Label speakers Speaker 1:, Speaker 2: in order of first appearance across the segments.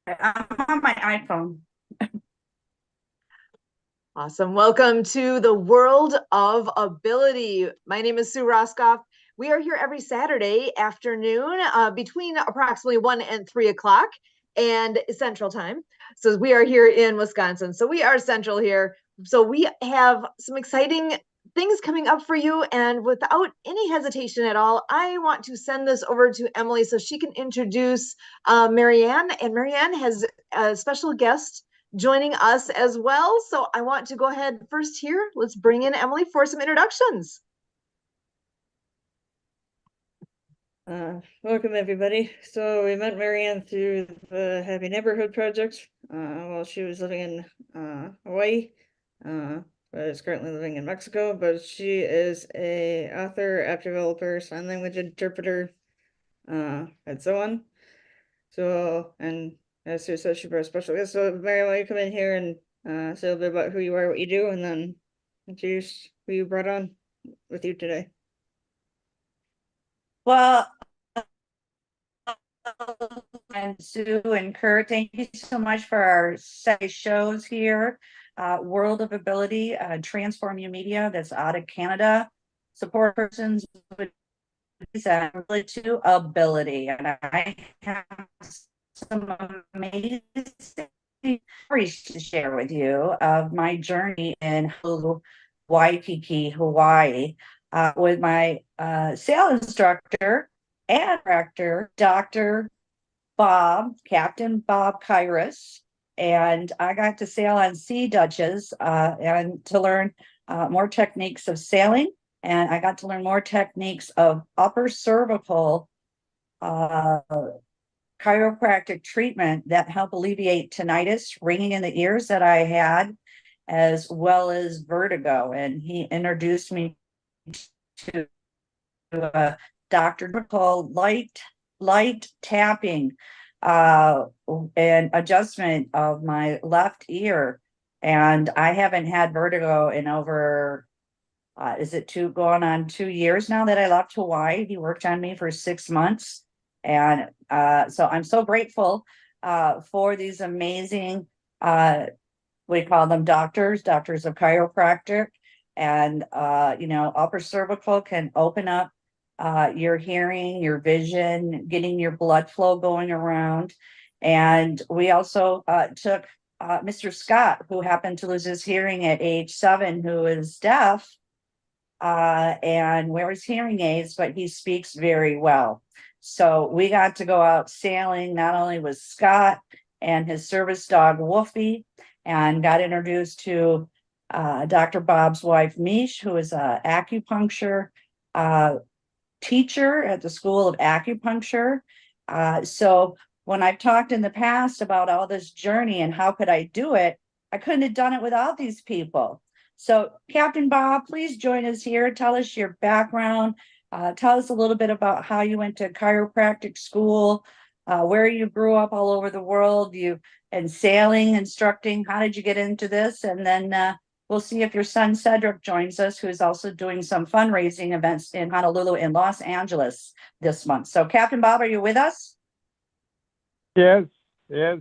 Speaker 1: I'm on my iPhone.
Speaker 2: Awesome. Welcome to the world of ability. My name is Sue Roskoff. We are here every Saturday afternoon between approximately 1 and 3 o'clock and Central Time. So we are here in Wisconsin. So we are central here. So we have some exciting things coming up for you. And without any hesitation at all, I want to send this over to Emily so she can introduce Marianne. And Marianne has a special guest joining us as well. So I want to go ahead first here. Let's bring in Emily for some introductions.
Speaker 3: Welcome everybody. So we met Marianne through the Happy Neighborhood Project while she was living in Hawaii, but is currently living in Mexico. But she is a author, app developer, sign language interpreter, and so on. So, and as Sue said, she brought a special guest. So Marianne, why don't you come in here and say a little bit about who you are, what you do, and then introduce who you brought on with you today.
Speaker 1: Well, and Sue and Kurt, thank you so much for our shows here. World of Ability, Transform Your Media, that's out of Canada. Support persons with to ability. And I have some amazing stories to share with you of my journey in Waikiki, Hawaii, with my sail instructor and director, Dr. Captain Bob Kairos. And I got to sail on Sea Dutches and to learn more techniques of sailing. And I got to learn more techniques of upper cervical uh, chiropractic treatment that help alleviate tinnitus, ringing in the ears that I had, as well as vertigo. And he introduced me to a doctor called light tapping and adjustment of my left ear. And I haven't had vertigo in over is it going on 2 years now that I left Hawaii. He worked on me for 6 months. And so I'm so grateful for these amazing, we call them doctors of chiropractic. And, upper cervical can open up your hearing, your vision, getting your blood flow going around. And we also took Mr. Scott, who happened to lose his hearing at age 7, who is deaf and wears hearing aids, but he speaks very well. So we got to go out sailing, not only with Scott and his service dog, Wolfie, and got introduced to Dr. Bob's wife, Mish, who is an acupuncture teacher at the School of Acupuncture. So when I've talked in the past about all this journey and how could I do it, I couldn't have done it without these people. So Captain Bob, please join us here. Tell us your background. Tell us a little bit about how you went to chiropractic school, where you grew up all over the world, and sailing, instructing. How did you get into this? And then we'll see if your son Cedric joins us, who's also doing some fundraising events in Honolulu and Los Angeles this month. So Captain Bob, are you with us?
Speaker 4: Yes, yes.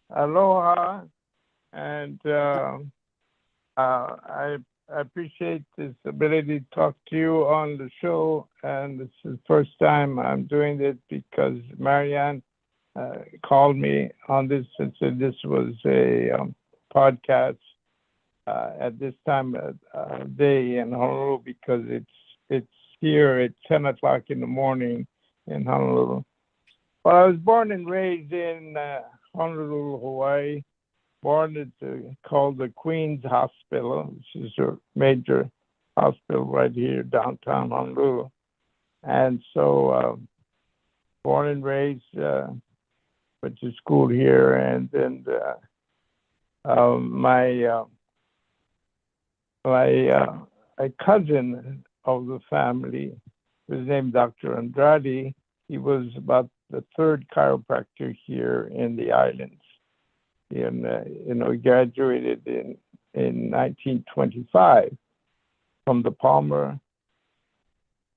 Speaker 4: Aloha. And I appreciate this ability to talk to you on the show. And this is the first time I'm doing it because Marianne called me on this and said this was a podcast at this time of day in Honolulu because it's here at 10 o'clock in the morning in Honolulu. Well, I was born and raised in Honolulu, Hawaii. Born at called the Queen's Hospital, which is a major hospital right here downtown Honolulu. And so, born and raised, went to school here, and then my a cousin of the family was named Dr. Andrade. He was about the third chiropractor here in the islands. And he graduated in 1925 from the Palmer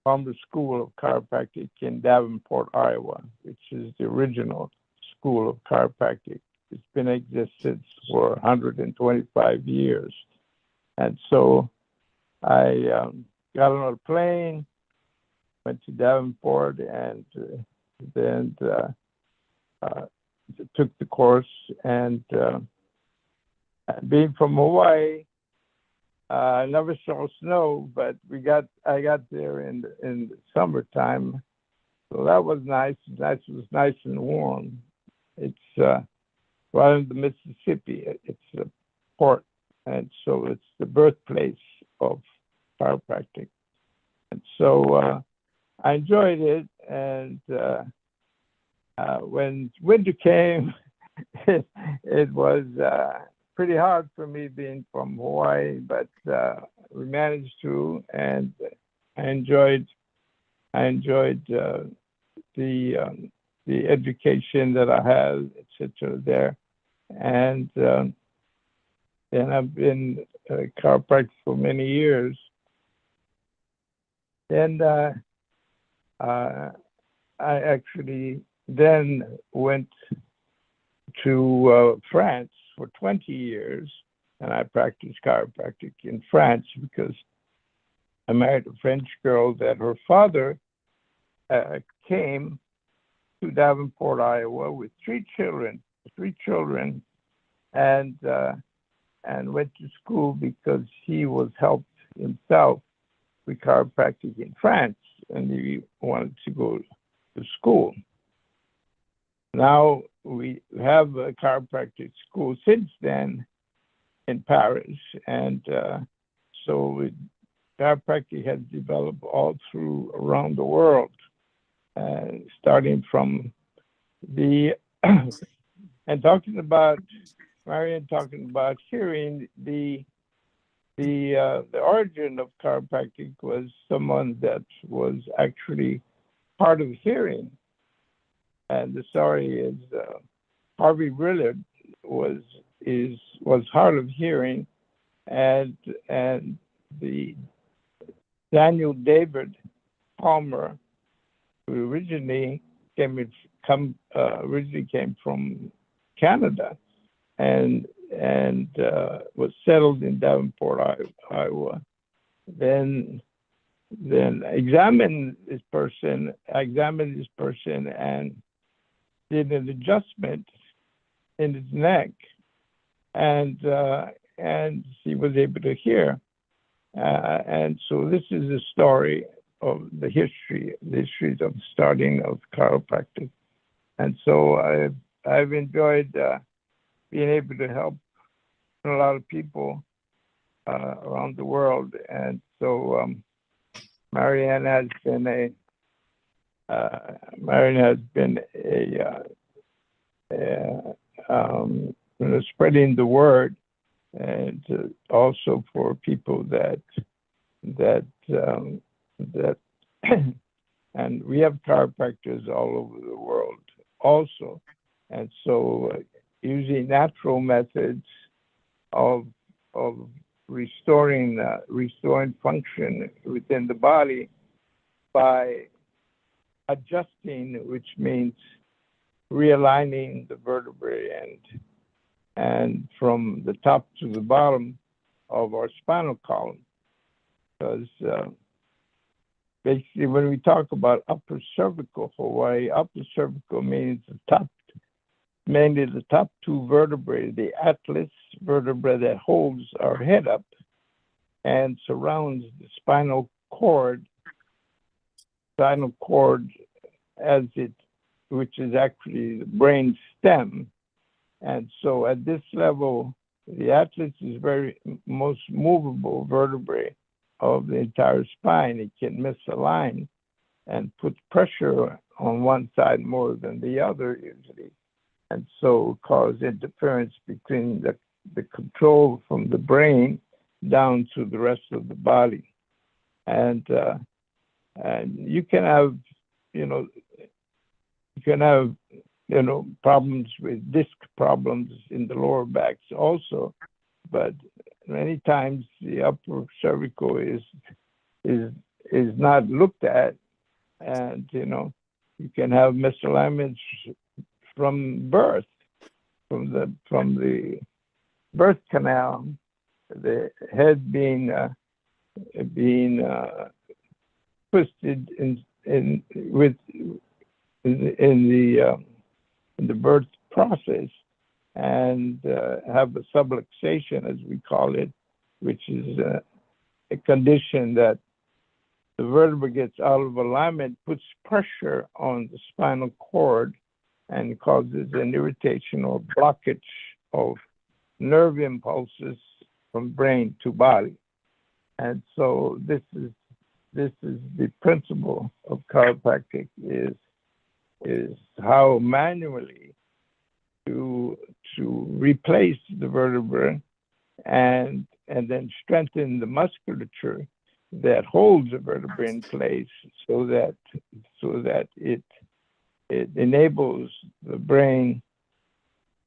Speaker 4: School of Chiropractic in Davenport, Iowa, which is the original School of Chiropractic. It's been in existence for 125 years. And so I got on a plane, went to Davenport, and then took the course. And being from Hawaii, I never saw snow, but I got there in the summertime, so that was nice. It was nice and warm. It's right in the Mississippi. It's a port, and so it's the birthplace of chiropractic. And so I enjoyed it. And when winter came, it was pretty hard for me being from Hawaii, but we managed to, and I enjoyed the education that I had, etc. there, and I've been a chiropractor for many years. And I actually then went to France for 20 years, and I practiced chiropractic in France because I married a French girl that her father came to Davenport, Iowa, with three children, and went to school because he was helped himself with chiropractic in France, and he wanted to go to school. Now we have a chiropractic school since then in Paris, and so chiropractic has developed all through around the world, starting from the and talking about Marian talking about hearing. The origin of chiropractic was someone that was actually hard of hearing. And the story is Harvey Willard was hard of hearing, and the Daniel David Palmer, who originally came from Canada, and was settled in Davenport, Iowa. Then examined this person and did an adjustment in his neck, and he was able to hear. And so this is the story of the history of the starting of chiropractic. And so I've enjoyed being able to help a lot of people around the world. And so Marianne has been spreading the word, and also for people that and we have chiropractors all over the world also. And so using natural methods of restoring function within the body by adjusting, which means realigning the vertebrae and from the top to the bottom of our spinal column. Because basically when we talk about upper cervical Hawaii, upper cervical means mainly the top two vertebrae, the atlas vertebra that holds our head up and surrounds the spinal cord which is actually the brain stem. And so at this level, the atlas is very most movable vertebrae of the entire spine. It can misalign and put pressure on one side more than the other usually, and so cause interference between the control from the brain down to the rest of the body. And you can have problems with disc problems in the lower backs also, but many times the upper cervical is not looked at, and you can have misalignments from birth, from the birth canal, the head being twisted in the birth process, and have a subluxation, as we call it, which is a condition that the vertebra gets out of alignment, puts pressure on the spinal cord, and causes an irritation or blockage of nerve impulses from brain to body. And so this is the principle of chiropractic, is how manually to replace the vertebra and then strengthen the musculature that holds the vertebra in place, so that it enables the brain,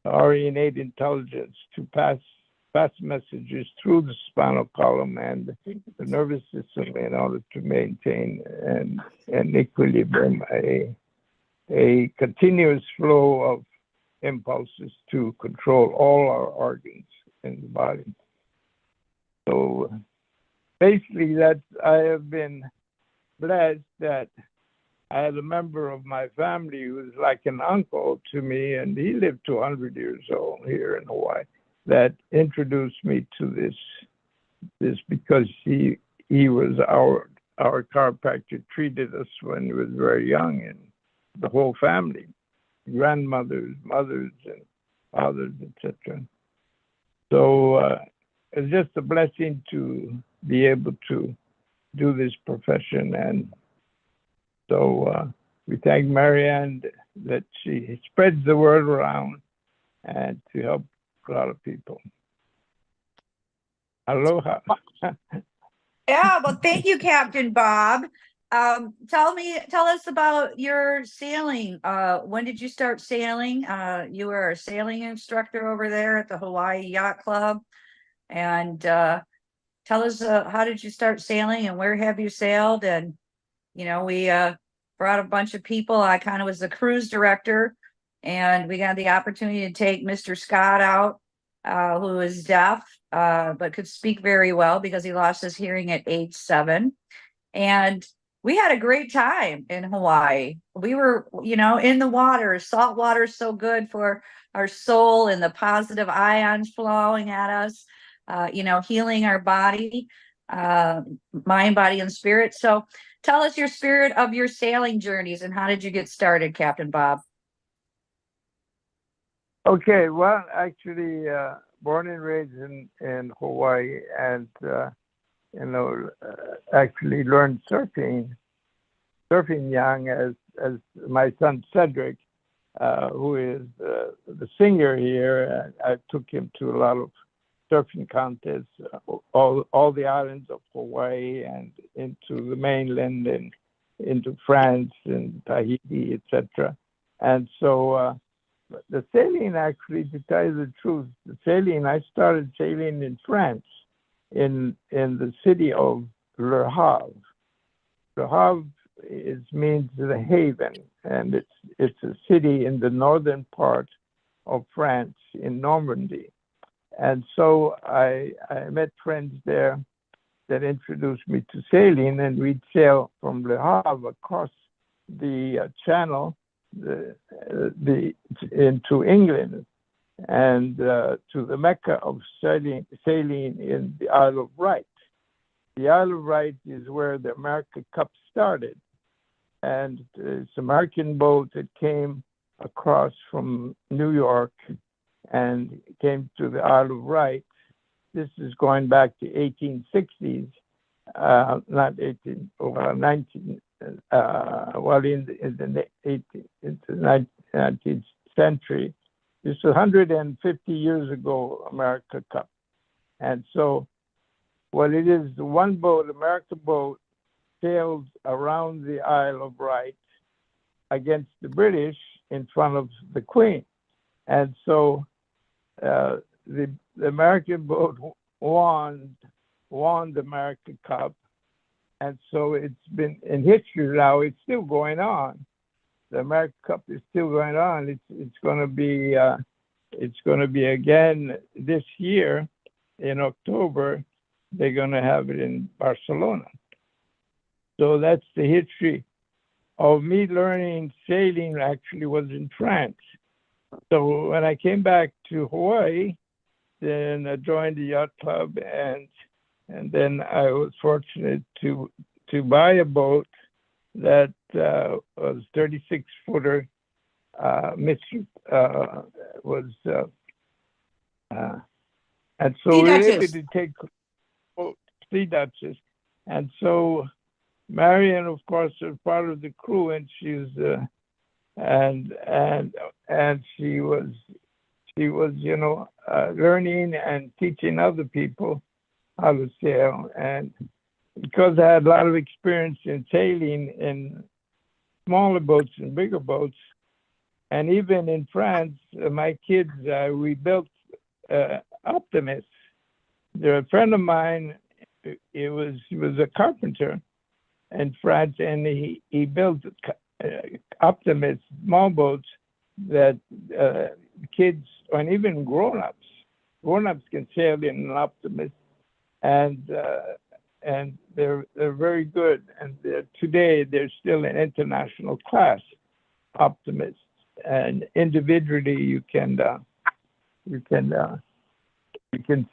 Speaker 4: our innate intelligence, to pass messages through the spinal column and the nervous system in order to maintain an equilibrium, a continuous flow of impulses to control all our organs in the body. So basically, I have been blessed that I had a member of my family who was like an uncle to me, and he lived to 100 years old here in Hawaii, that introduced me to this because he was our chiropractor, treated us when we was very young, and the whole family, grandmothers, mothers, and fathers, etc. So it's just a blessing to be able to do this profession, and so we thank Marianne that she spreads the word around and to help a lot of people. Aloha.
Speaker 1: Yeah, well, thank you, Captain Bob. Tell us about your sailing. When did you start sailing? You were a sailing instructor over there at the Hawaii Yacht Club. And tell us, how did you start sailing and where have you sailed? And, we brought a bunch of people. I kind of was the cruise director, and we got the opportunity to take Mr. Scott out, who is deaf, but could speak very well because he lost his hearing at age 7. And we had a great time in Hawaii. We were, in the water. Salt water is so good for our soul, and the positive ions flowing at us, healing our body, mind, body, and spirit. So tell us your spirit of your sailing journeys, and how did you get started, Captain Bob?
Speaker 4: Okay, well, actually, born and raised in Hawaii, and actually learned surfing young, as my son Cedric, who is the singer here. I took him to a lot of surfing contests, all the islands of Hawaii and into the mainland and into France and Tahiti, etc. And so the sailing, actually, to tell you the truth, I started sailing in France, in the city of Le Havre. Le Havre means the haven, and it's a city in the northern part of France, in Normandy. And so I met friends there that introduced me to sailing, and we'd sail from Le Havre across the channel into England, and to the Mecca of sailing in the Isle of Wight. The Isle of Wight is where the America Cup started, and it's an American boat that came across from New York and came to the Isle of Wight. This is going back to 1860s, not 18, 19. In the 19th century. This is 150 years ago, America Cup. And so what it is, the one boat, America boat, sailed around the Isle of Wight against the British in front of the Queen. And so the American boat won the America Cup. And so it's been in history now, it's still going on. the America Cup is still going on. It's going to be again this year in October. They're going to have it in Barcelona. So that's the history of me learning sailing. Actually, was in France. So when I came back to Hawaii, then I joined the yacht club, and then I was fortunate to buy a boat that was 36-footer. And so
Speaker 1: Sea
Speaker 4: we were able
Speaker 1: Duchess.
Speaker 4: to take Sea Duchess, and so Marian, of course, was part of the crew, and she's and she was learning and teaching other people how to sail. And because I had a lot of experience in sailing in smaller boats and bigger boats, and even in France, my kids, we built Optimus. A friend of mine, he was a carpenter in France, and he built Optimus small boats that kids and even grown-ups can sail in an Optimus, and they're very good. And today they're still an international class Optimists, and individually you can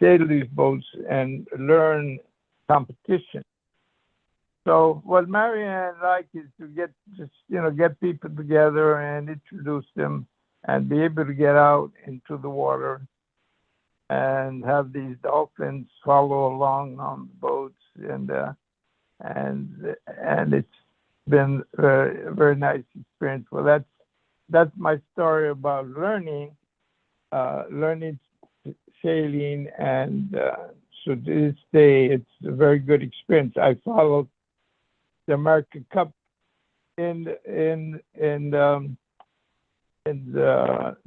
Speaker 4: sail these boats and learn competition. So what Marianne like is to get people together and introduce them and be able to get out into the water and have these dolphins follow along on the boats, and it's been a very nice experience. Well, that's my story about learning sailing, and so to this day it's a very good experience. I followed the America Cup in the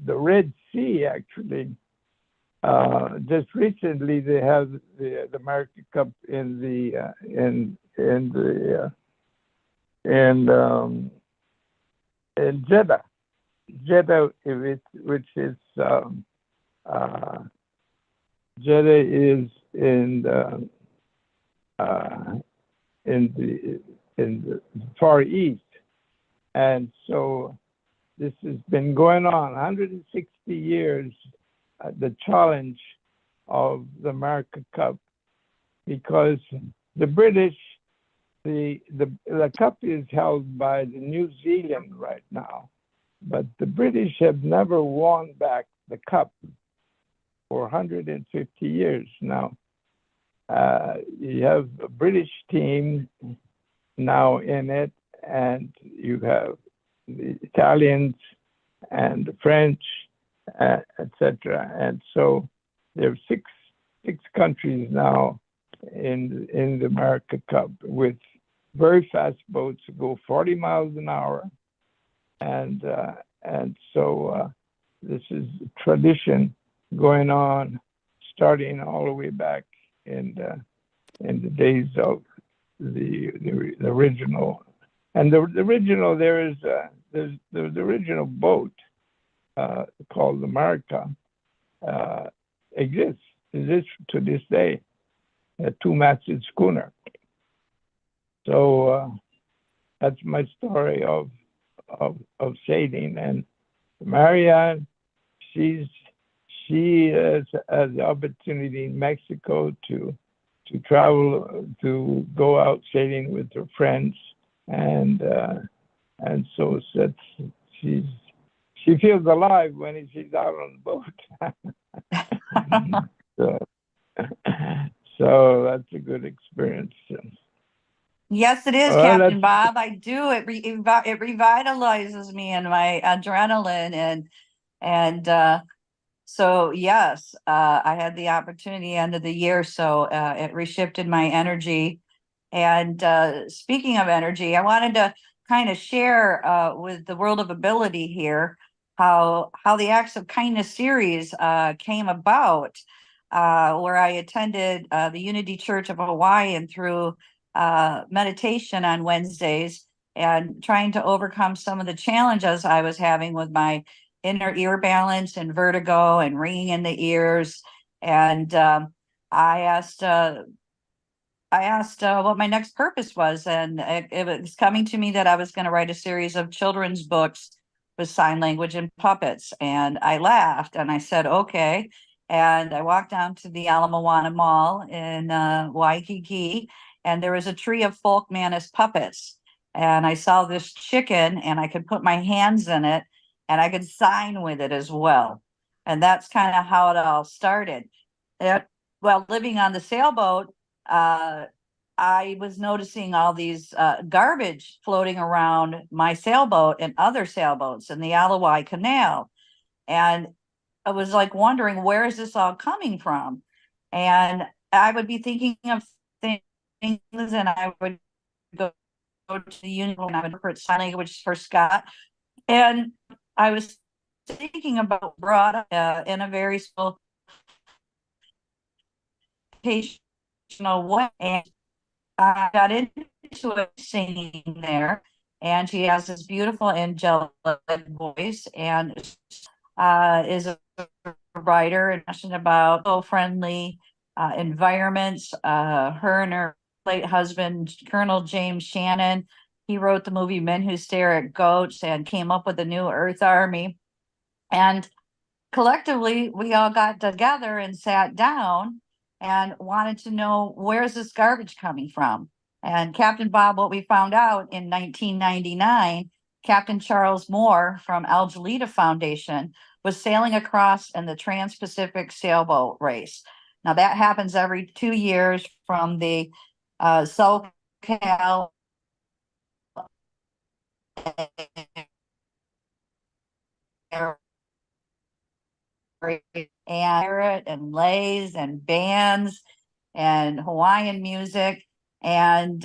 Speaker 4: Red Sea, actually. Just recently they have the America Cup in Jeddah, which is Jeddah is in the Far East, and so this has been going on 160 years. The challenge of the America Cup, because the British, the cup is held by the New Zealand right now, but the British have never won back the cup for 150 years now. You have a British team now in it, and you have the Italians and the French, etc. And so there are six countries now in the America Cup with very fast boats that go 40 miles an hour, and so this is a tradition going on, starting all the way back in the days of the original. And the original, there's the original boat called the America exists to this day, a two-masted schooner. So that's my story of sailing. And Marianne, she has the opportunity in Mexico to travel, to go out sailing with her friends, and so she feels alive when she's out on the boat. So that's a good experience.
Speaker 1: Yes, it is,
Speaker 4: Well,
Speaker 1: Captain Bob. I do. It revitalizes me and my adrenaline, and so yes, I had the opportunity end of the year, so it reshifted my energy. And speaking of energy, I wanted to kind of share with the World of Ability here how the Acts of Kindness series came about, where I attended the Unity Church of Hawaii, and through meditation on Wednesdays, and trying to overcome some of the challenges I was having with my inner ear balance and vertigo and ringing in the ears. And I asked what my next purpose was, and it was coming to me that I was going to write a series of children's books with sign language and puppets. And I laughed and I said, okay. And I walked down to the Ala Moana Mall in Waikiki, and there was a tree of folk mantis puppets. And I saw this chicken, and I could put my hands in it, and I could sign with it as well. And that's kind of how it all started. While living on the sailboat, I was noticing all these garbage floating around my sailboat and other sailboats in the Alawai Canal. And I was like wondering, where is this all coming from? And I would be thinking of things, and I would go to the union and I would interpret sign language for Scott. And I was thinking about brought up in a very small way. And I got into it singing there, and she has this beautiful angelic voice, and is a writer and passionate about eco-friendly environments. Her and her late husband, Colonel James Shannon, he wrote the movie Men Who Stare at Goats and came up with the New Earth Army. And collectively, we all got together and sat down and wanted to know, where's this garbage coming from? And Captain Bob, what we found out in 1999, Captain Charles Moore from Al Jalita Foundation was sailing across in the Trans-Pacific sailboat race. Now that happens every 2 years from the SoCal and lays and bands and Hawaiian music. And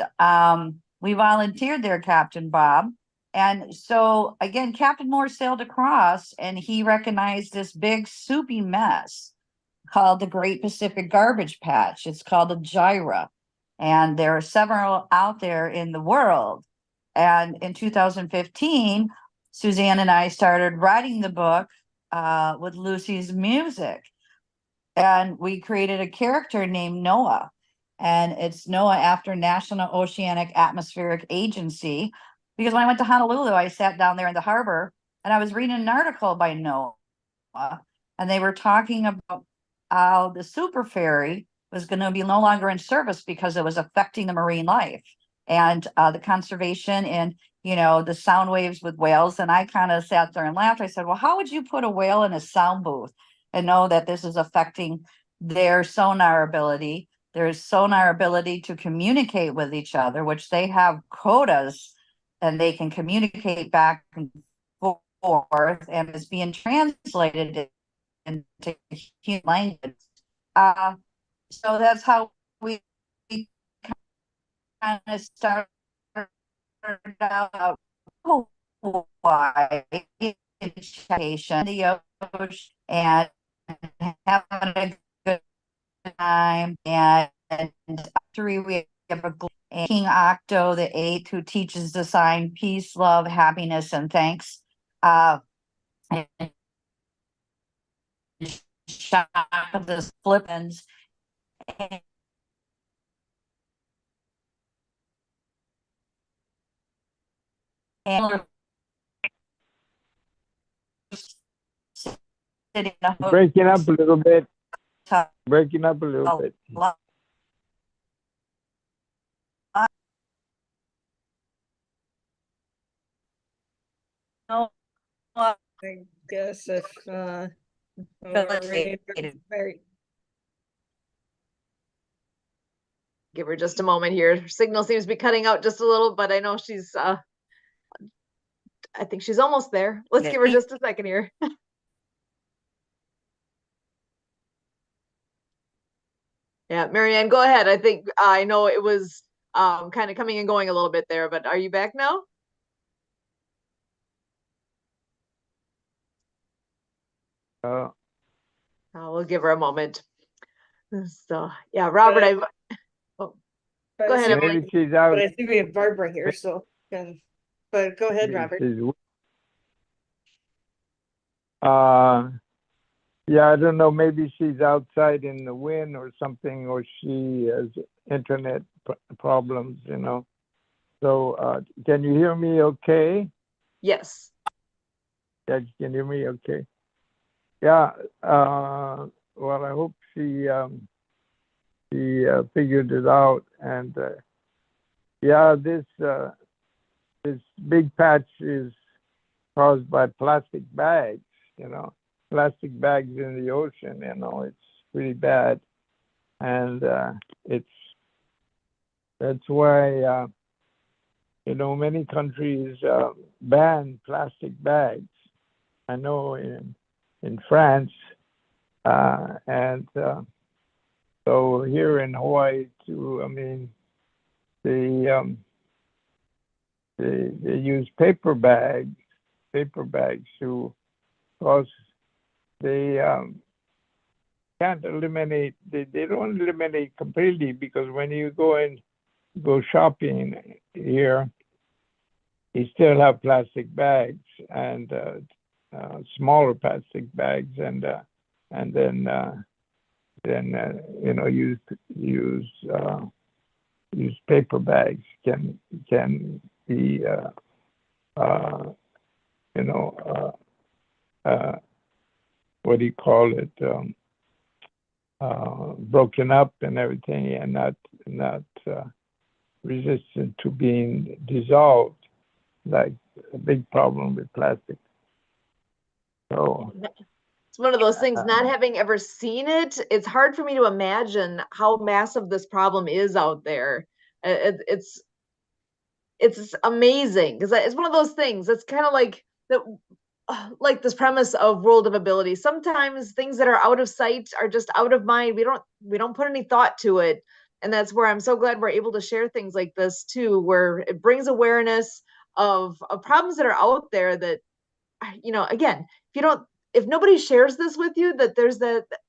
Speaker 1: we volunteered there, Captain Bob. And so again, Captain Moore sailed across, and he recognized this big soupy mess called the Great Pacific Garbage Patch. It's called a gyra. And there are several out there in the world. And in 2015, Suzanne and I started writing the book with Lucy's music. And we created a character named Noah. And it's Noah after National Oceanic Atmospheric Agency. Because when I went to Honolulu, I sat down there in the harbor and I was reading an article by Noah. And they were talking about how the super ferry was going to be no longer in service because it was affecting the marine life and the conservation and, you know, the sound waves with whales. And I kind of sat there and laughed. I said, well, how would you put a whale in a sound booth and know that this is affecting their sonar ability? There's sonar ability to communicate with each other, which they have quotas, and they can communicate back and forth, and is being translated into human language. So that's how we kind of started out Hawaii education, the ocean, and having a good time. And three, we have a King Octo the Eighth, who teaches the sign peace, love, happiness, and thanks. Shop of the Philippines. And
Speaker 4: Breaking up a little bit. Breaking up a little bit.
Speaker 3: I guess if very
Speaker 2: Give her just a moment here. Her signal seems to be cutting out just a little, but I know she's I think she's almost there. Let's give her just a second here. Yeah, Marianne, go ahead. I think I know it was kind of coming and going a little bit there, but are you back now? We'll give her a moment. So yeah, Robert,
Speaker 3: But
Speaker 2: go ahead,
Speaker 3: I see-
Speaker 2: Emily.
Speaker 4: Maybe she's out.
Speaker 3: But I think we have Barbara here, so can but go ahead,
Speaker 4: This
Speaker 3: Robert.
Speaker 4: is- yeah, I don't know. Maybe she's outside in the wind or something, or she has internet problems, you know. So, can you hear me okay?
Speaker 2: Yes.
Speaker 4: Yeah, you can hear me okay. Yeah, well, I hope she figured it out. And yeah, this big patch is caused by plastic bags, you know, plastic bags in the ocean, you know, it's pretty bad. And that's why, you know, many countries ban plastic bags. I know in France, and so here in Hawaii too. I mean, they they use paper bags to, because they can't eliminate. They don't eliminate completely, because when you go shopping here, you still have plastic bags and smaller plastic bags, and then you know, use paper bags can be you know, what do you call it, broken up and everything, and not resistant to being dissolved, like a big problem with plastic. So
Speaker 2: It's one of those things, not having ever seen it, it's hard for me to imagine how massive this problem is out there. It's amazing, because it's one of those things. It's kind of like like this premise of World of Ability. Sometimes things that are out of sight are just out of mind. We don't put any thought to it. And that's where I'm so glad we're able to share things like this too, where it brings awareness of problems that are out there that, you know, again, if nobody shares this with you, that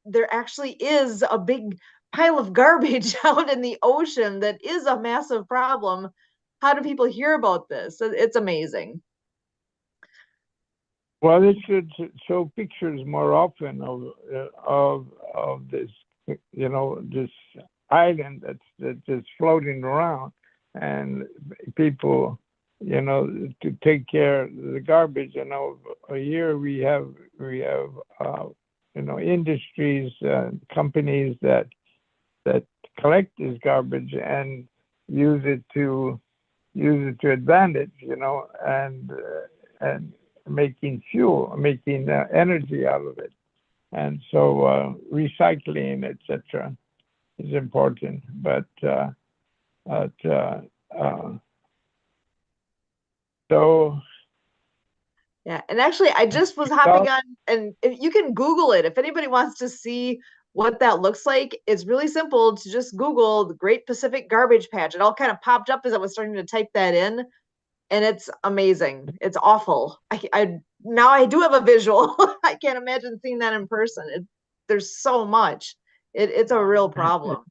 Speaker 2: there actually is a big pile of garbage out in the ocean that is a massive problem. How do people hear about this? It's amazing.
Speaker 4: well, they should show pictures more often of this, you know, this island that's just floating around, and people, you know, to take care of the garbage. You know, here we have you know, industries, companies that collect this garbage and use it to advantage, you know, and making fuel, making energy out of it. And so recycling, etc., is important. But so
Speaker 2: Yeah, and actually, I just was hopping on, and if you can Google it. If anybody wants to see what that looks like, it's really simple to just Google the Great Pacific Garbage Patch. It all kind of popped up as I was starting to type that in, and it's amazing. It's awful. I now I do have a visual. I can't imagine seeing that in person. There's so much. It's a real problem.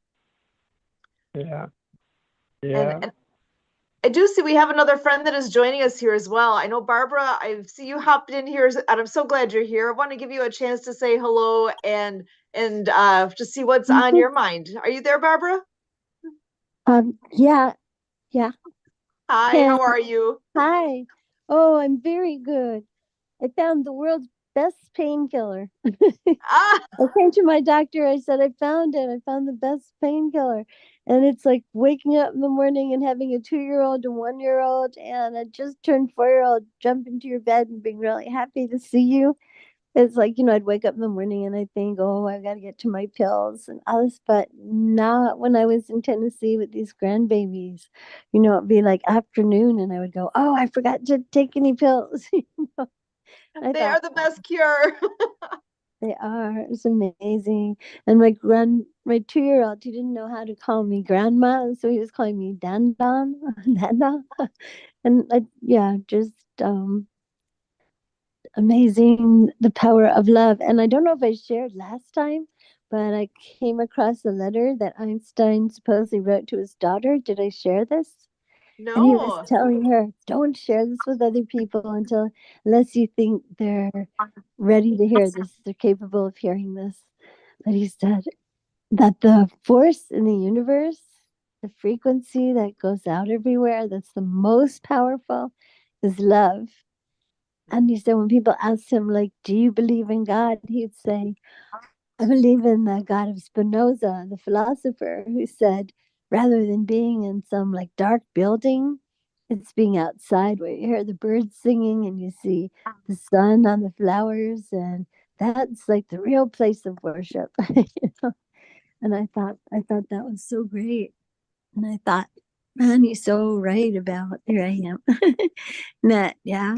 Speaker 4: yeah,
Speaker 2: And I do see we have another friend that is joining us here as well. I know, Barbara, I see you hopped in here, and I'm so glad you're here. I want to give you a chance to say hello and just see what's on your mind. Are you there, Barbara?
Speaker 5: Yeah.
Speaker 2: Hi,
Speaker 5: Yeah.
Speaker 2: how are you?
Speaker 5: Hi. Oh, I'm very good. I found the world's best painkiller.
Speaker 2: Ah,
Speaker 5: I came to my doctor. I said, I found it. I found the best painkiller. And it's like waking up in the morning and having a 2-year-old and 1-year-old, and I just turned 4-year-old jump into your bed and being really happy to see you. It's like, I'd wake up in the morning and I think, oh, I got to get to my pills and all this. But not when I was in Tennessee with these grandbabies. It'd be like afternoon and I would go, oh, I forgot to take any pills. I
Speaker 2: they are
Speaker 5: thought
Speaker 2: the best cure.
Speaker 5: they are. It was amazing. And my 2-year-old, he didn't know how to call me grandma. So he was calling me Dan Dan. Danda. And yeah, just, amazing, the power of love. And I don't know if I shared last time, but I came across a letter that Einstein supposedly wrote to his daughter. Did I share this? And he was
Speaker 2: No.
Speaker 5: telling her, don't share this with other people unless you think they're ready to hear this, they're capable of hearing this. But he said that the force in the universe, the frequency that goes out everywhere, that's the most powerful, is love. And he said when people asked him, like, do you believe in God? He'd say, I believe in the God of Spinoza, the philosopher, who said, rather than being in some like dark building, it's being outside where you hear the birds singing and you see the sun on the flowers, and that's like the real place of worship. You know? And I thought that was so great. And I thought, man, he's so right about, here I am. That, yeah,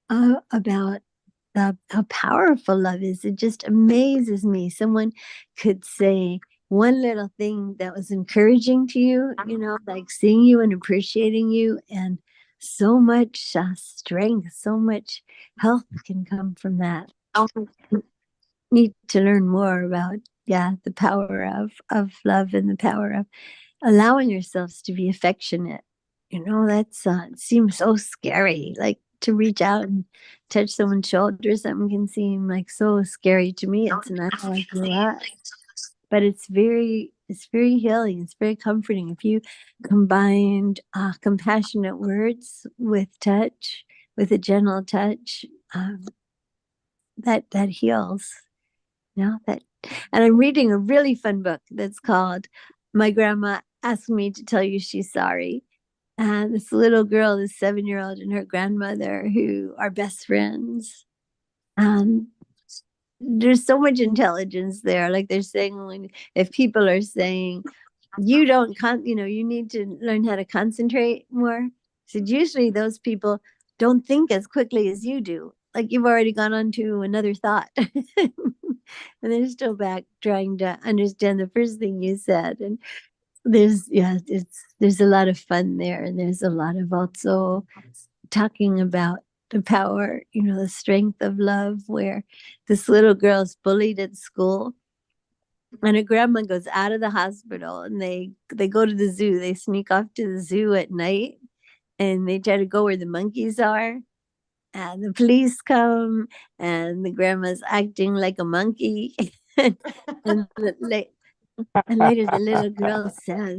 Speaker 5: about how powerful love is. It just amazes me. Someone could say one little thing that was encouraging to you, you know, like seeing you and appreciating you, and so much strength, so much health can come from that. Need to learn more about, yeah, the power of love and the power of allowing yourselves to be affectionate. You know, that's it seems so scary. Like to reach out and touch someone's shoulder, something can seem like so scary to me. It's not how I grew up, but it's very healing. It's very comforting if you combined compassionate words with touch, with a gentle touch. That heals. You know that. And I'm reading a really fun book that's called "My Grandma Asked Me to Tell You She's Sorry." And this little girl, this 7-year-old, and her grandmother, who are best friends. And there's so much intelligence there. Like they're saying, if people are saying, you don't, you need to learn how to concentrate more. So usually those people don't think as quickly as you do. Like you've already gone on to another thought. And they're still back trying to understand the first thing you said. And there's a lot of fun there, and there's a lot of also talking about the power, the strength of love, where this little girl's bullied at school and her grandma goes out of the hospital, and they go to the zoo. They sneak off to the zoo at night and they try to go where the monkeys are, and the police come and the grandma's acting like a monkey. and, and later the little girl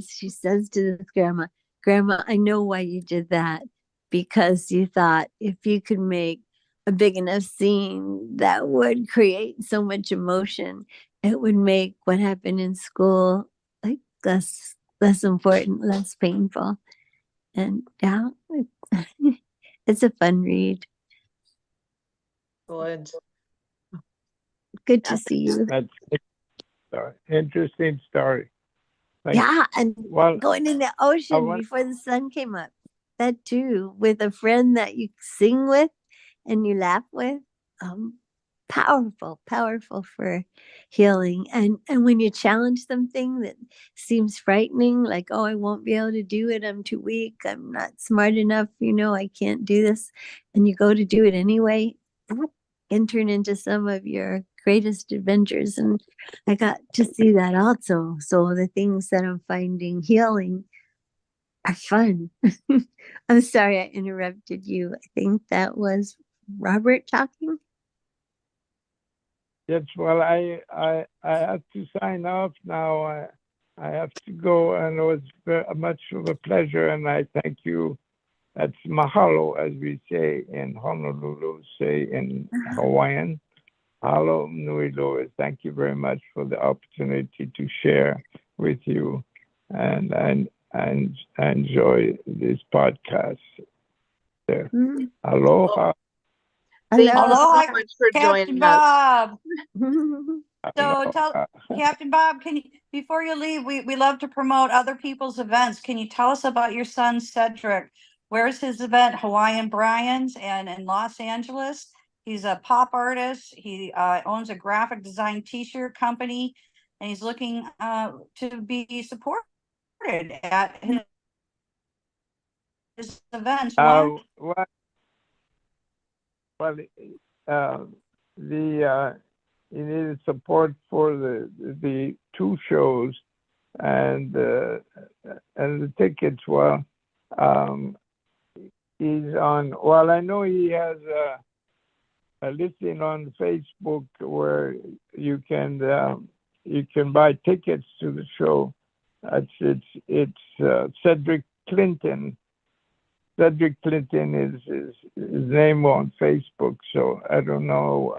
Speaker 5: she says to this grandma, I know why you did that, because you thought if you could make a big enough scene that would create so much emotion, it would make what happened in school like less important, less painful. And yeah, it's a fun read.
Speaker 2: Good.
Speaker 5: Good to see you.
Speaker 4: That's interesting story.
Speaker 5: Yeah, and
Speaker 4: Well,
Speaker 5: going in the ocean before the sun came up. That too, with a friend that you sing with and you laugh with. Powerful for healing. And when you challenge something that seems frightening, like, oh, I won't be able to do it, I'm too weak, I'm not smart enough, I can't do this, and you go to do it anyway, and turn into some of your greatest adventures. And I got to see that also. So the things that I'm finding healing are fun. I'm sorry I interrupted you. I think that was Robert talking.
Speaker 4: Yes, well, I have to sign off now. I have to go, and it was very much of a pleasure, and I thank you. That's mahalo, as we say in Honolulu, say in Hawaiian. Halo nui loa. Thank you very much for the opportunity to share with you, and I enjoy this podcast. There. Aloha.
Speaker 2: Thank you
Speaker 1: Aloha,
Speaker 2: so much for
Speaker 1: Captain
Speaker 2: joining us.
Speaker 1: Bob. So
Speaker 4: Aloha.
Speaker 1: Captain Bob, before you leave, we love to promote other people's events. Can you tell us about your son Cedric? Where's his event? Hawaiian Brian's and in Los Angeles. He's a pop artist. He owns a graphic design t-shirt company, and he's looking to be supported at his events.
Speaker 4: Well, he needed support for the two shows, and the tickets. Well, Um, he's on, well, I know he has a listing on Facebook where you can buy tickets to the show. It's Cedric Clinton. Cedric Clinton is his name on Facebook. So I don't know.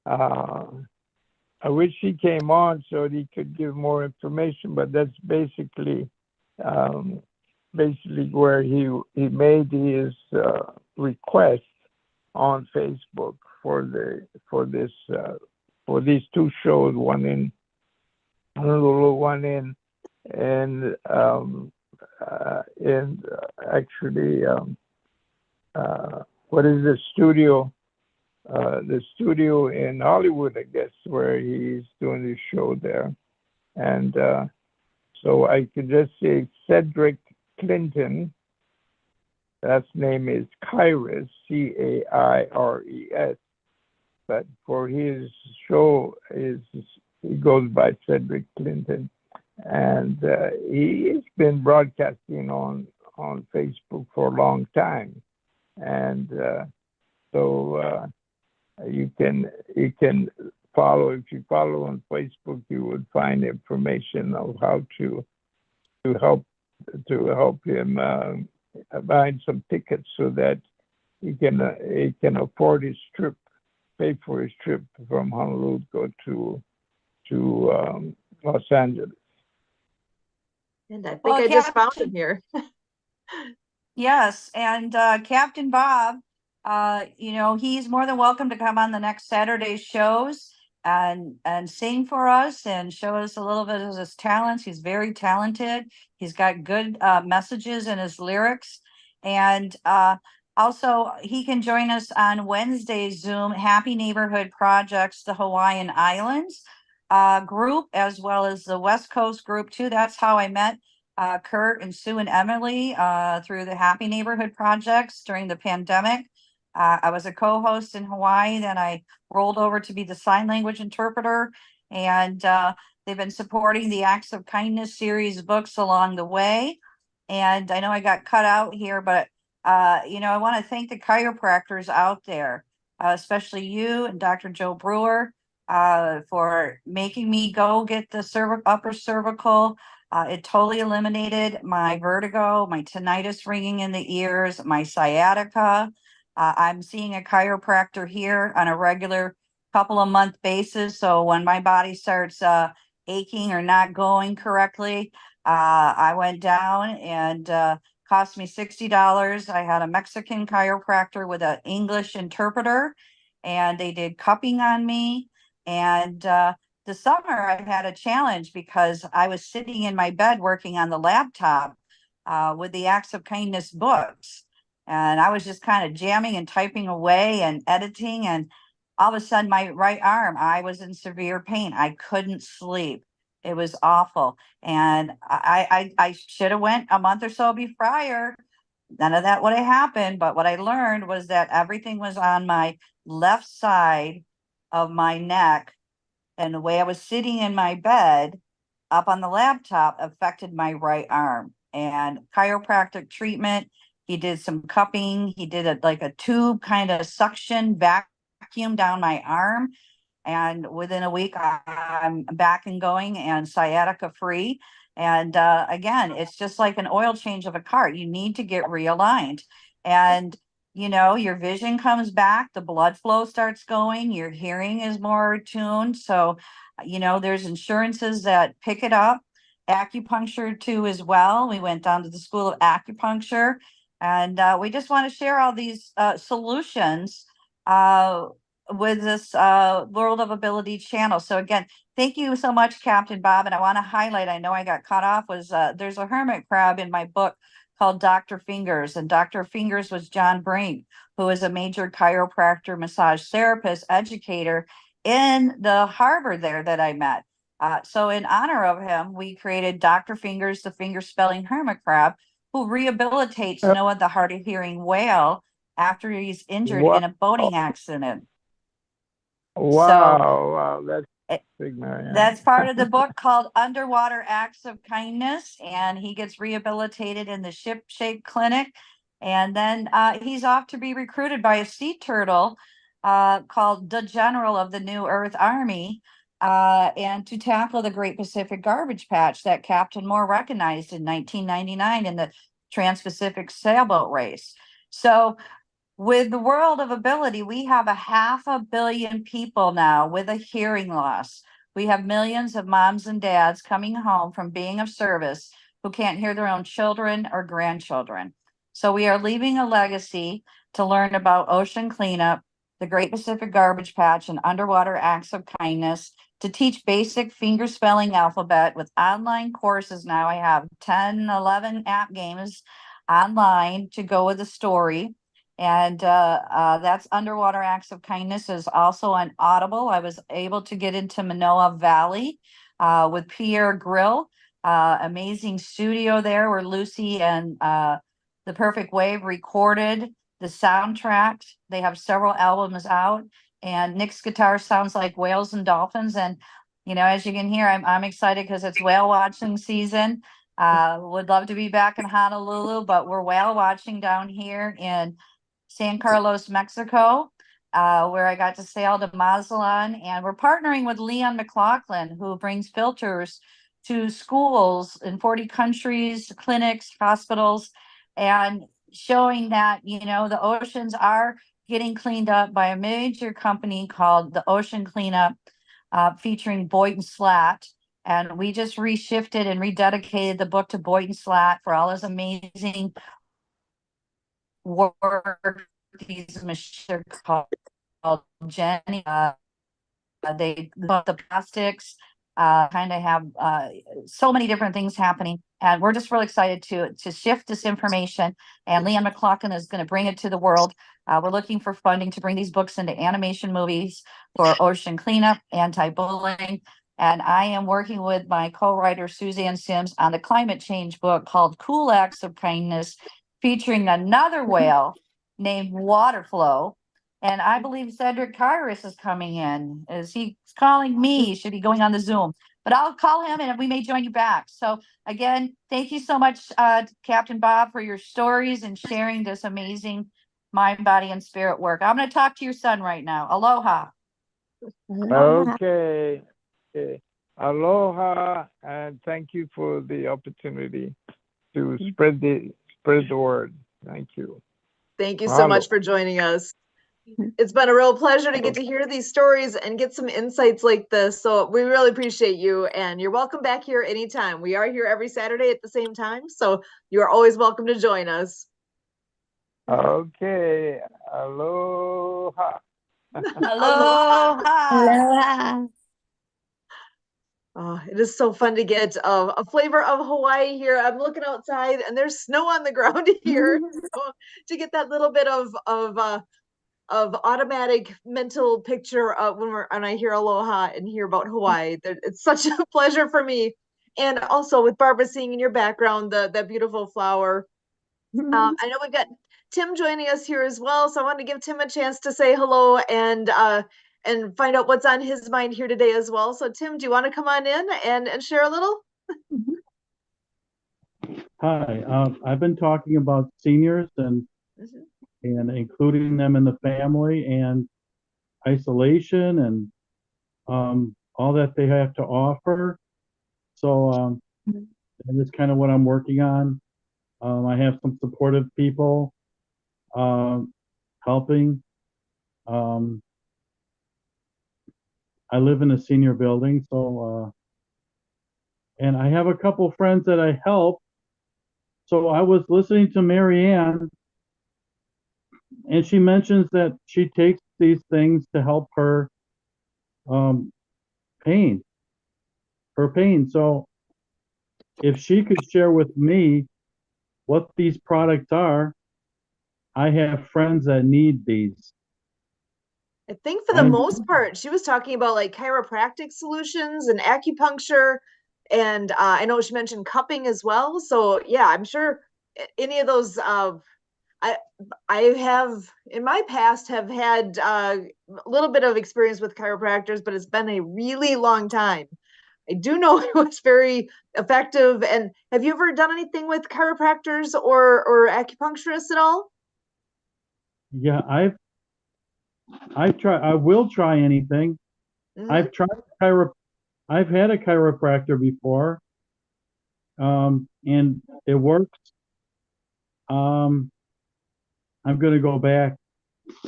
Speaker 4: I wish he came on so he could give more information, but that's basically where he made his request on Facebook for these two shows, one in Honolulu, one in and actually what is the studio? The studio in Hollywood, I guess, where he's doing his show there. And so I could just say Cedric Clinton. Last name is Caires, Caires. But for his show, he goes by Cedric Clinton. And he's been broadcasting on Facebook for a long time. And so you can follow, if you follow on Facebook, you would find information of how to help him buy some tickets so that he can afford his trip, pay for his trip from Honolulu to Los Angeles.
Speaker 2: And I think
Speaker 1: Well,
Speaker 2: I just found
Speaker 1: Captain-
Speaker 2: him here.
Speaker 1: Yes, and Captain Bob, he's more than welcome to come on the next Saturday's shows and sing for us and show us a little bit of his talents. He's very talented. He's got good messages in his lyrics, and also he can join us on Wednesday's Zoom Happy Neighborhood Projects, the Hawaiian Islands group, as well as the West Coast group too. That's how I met Kurt and Sue and Emily through the Happy Neighborhood Projects during the pandemic. I was a co-host in Hawaii, then I rolled over to be the sign language interpreter, and they've been supporting the Acts of Kindness series books along the way. And I know I got cut out here, but I want to thank the chiropractors out there, especially you and Dr. Joe Brewer, for making me go get the upper cervical. It totally eliminated my vertigo, my tinnitus ringing in the ears, my sciatica. I'm seeing a chiropractor here on a regular couple of month basis. So when my body starts aching or not going correctly, I went down and cost me $60. I had a Mexican chiropractor with an English interpreter, and they did cupping on me. And this summer I had a challenge because I was sitting in my bed working on the laptop with the Acts of Kindness books. And I was just kind of jamming and typing away and editing. And all of a sudden, my right arm, I was in severe pain. I couldn't sleep. It was awful. And I should have went a month or so prior. None of that would have happened. But what I learned was that everything was on my left side of my neck. And the way I was sitting in my bed up on the laptop affected my right arm. And chiropractic treatment, he did some cupping. He did like a tube kind of suction vacuum down my arm. And within a week, I'm back and going and sciatica free. And again, it's just like an oil change of a car. You need to get realigned. And your vision comes back, the blood flow starts going, your hearing is more tuned. So, there's insurances that pick it up. Acupuncture too as well. We went down to the School of Acupuncture, and we just want to share all these solutions with this World of Ability channel. So again, thank you so much, Captain Bob. And I want to highlight, I know I got cut off, was there's a hermit crab in my book called Dr. Fingers. And Dr. Fingers was John Brink, who is a major chiropractor, massage therapist, educator in the harbor there that I met. So in honor of him, we created Dr. Fingers, the finger spelling hermit crab, who rehabilitates Noah, the hard of hearing whale, after he's injured in a boating accident.
Speaker 4: Wow, wow, that's Big Marianne.
Speaker 1: That's part of the book called Underwater Acts of Kindness, and he gets rehabilitated in the Ship Shape Clinic. And then he's off to be recruited by a sea turtle called the General of the New Earth Army, and to tackle the Great Pacific Garbage Patch that Captain Moore recognized in 1999 in the Trans-Pacific Sailboat Race. So with the World of Ability, we have 500 million people now with a hearing loss. We have millions of moms and dads coming home from being of service who can't hear their own children or grandchildren. So we are leaving a legacy to learn about ocean cleanup, the Great Pacific Garbage Patch, and underwater acts of kindness, to teach basic finger spelling alphabet with online courses. Now I have 10, 11 app games online to go with the story. And that's Underwater Acts of Kindness is also on Audible. I was able to get into Manoa Valley with Pierre Grill, amazing studio there where Lucy and The Perfect Wave recorded the soundtrack. They have several albums out, and Nick's guitar sounds like whales and dolphins. And, you know, as you can hear, I'm excited because it's whale watching season. Would love to be back in Honolulu, but we're whale watching down here in San Carlos, Mexico, where I got to sail to Mazatlan. And we're partnering with Leon McLaughlin, who brings filters to schools in 40 countries, clinics, hospitals, and showing that, you know, the oceans are getting cleaned up by a major company called the Ocean Cleanup, featuring Boynton Slat. And we just reshifted and rededicated the book to Boynton Slat for all his amazing work. These machines are called Jenny. They love the plastics, kind of have so many different things happening. And we're just really excited to shift this information. And Leon McLaughlin is going to bring it to the world. We're looking for funding to bring these books into animation movies for ocean cleanup, anti-bullying. And I am working with my co-writer, Suzanne Sims, on the climate change book called Cool Acts of Kindness, featuring another whale named Waterflow. And I believe Cedric Kyrus is coming in. Is he calling me? Should be going on the Zoom, but I'll call him and we may join you back. So again, thank you so much, Captain Bob, for your stories and sharing this amazing mind, body, and spirit work. I'm going to talk to your son right now. Aloha.
Speaker 5: Aloha.
Speaker 4: Okay. Aloha, and thank you for the opportunity to spread the word. Thank you.
Speaker 2: Thank you so much
Speaker 4: Mahalo.
Speaker 2: for joining us. It's been a real pleasure to get to hear these stories and get some insights like this. So we really appreciate you, and you're welcome back here anytime. We are here every Saturday at the same time, so you are always welcome to join us.
Speaker 4: Okay. Aloha.
Speaker 1: Aloha.
Speaker 5: Aloha.
Speaker 2: Oh, it is so fun to get a flavor of Hawaii here. I'm looking outside and there's snow on the ground here. So to get that little bit of automatic mental picture when I hear aloha and hear about Hawaii, it's such a pleasure for me. And also with Barbara seeing in your background that beautiful flower. I know we've got Tim joining us here as well, so I want to give Tim a chance to say hello and find out what's on his mind here today as well. So Tim, do you want to come on in and share a little?
Speaker 6: Hi, I've been talking about seniors and including them in the family and isolation and all that they have to offer. So and that's kind of what I'm working on. I have some supportive people helping. I live in a senior building, so and I have a couple friends that I help. So I was listening to Marianne, and she mentions that she takes these things to help her pain. So if she could share with me what these products are, I have friends that need these.
Speaker 2: I think for the most part, she was talking about like chiropractic solutions and acupuncture. And I know she mentioned cupping as well. So yeah, I'm sure any of those I have in my past have had a little bit of experience with chiropractors, but it's been a really long time. I do know it was very effective. And have you ever done anything with chiropractors or acupuncturists at all?
Speaker 6: Yeah, I will try anything.
Speaker 2: Mhm.
Speaker 6: I've had a chiropractor before, and it works. I'm gonna go back,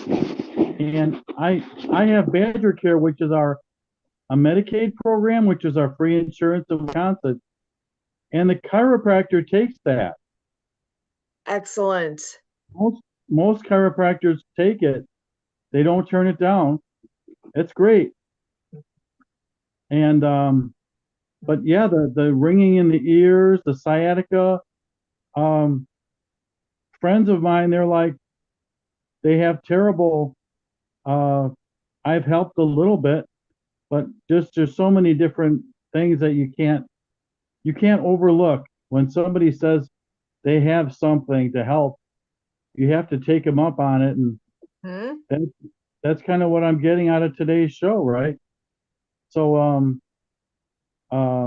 Speaker 6: and I have Badger Care, which is a Medicaid program, which is our free insurance in Wisconsin, and the chiropractor takes that.
Speaker 2: Excellent.
Speaker 6: Most chiropractors take it. They don't turn it down. It's great. And but yeah, the ringing in the ears, the sciatica, friends of mine, they're like, they have terrible, I've helped a little bit, but just there's so many different things that you can't overlook. When somebody says they have something to help, you have to take them up on it. And
Speaker 2: Mhm.
Speaker 6: that's kind of what I'm getting out of today's show, right? So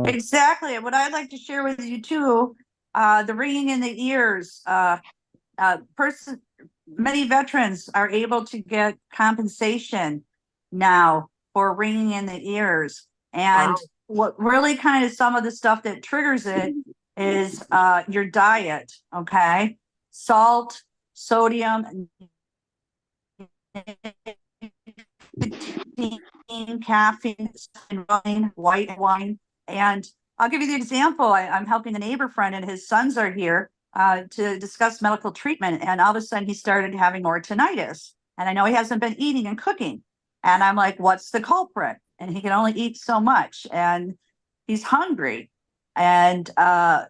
Speaker 1: Exactly. What I'd like to share with you too, the ringing in the ears, many veterans are able to get compensation now for ringing in the ears. And
Speaker 2: Wow.
Speaker 1: what really kind of some of the stuff that triggers it is your diet. Okay. Salt, sodium, caffeine, wine, white wine. And I'll give you the example. I'm helping a neighbor friend, and his sons are here to discuss medical treatment. And all of a sudden, he started having more tinnitus. And I know he hasn't been eating and cooking. And I'm like, what's the culprit? And he can only eat so much. And he's hungry. And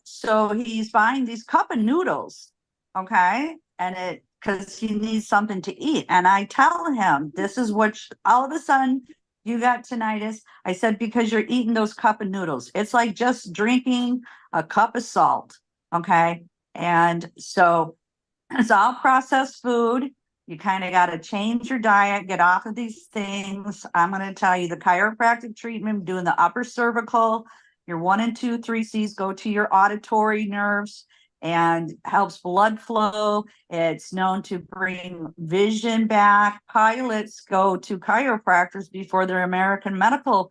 Speaker 1: so he's buying these cup of noodles. Okay. And because he needs something to eat. And I tell him, this is what all of a sudden you got tinnitus. I said, because you're eating those cup of noodles. It's like just drinking a cup of salt. Okay. And so it's all processed food. You kind of got to change your diet, get off of these things. I'm going to tell you the chiropractic treatment, doing the upper cervical, your 1 and 2, 3 C's go to your auditory nerves and helps blood flow. It's known to bring vision back. Pilots go to chiropractors before their American medical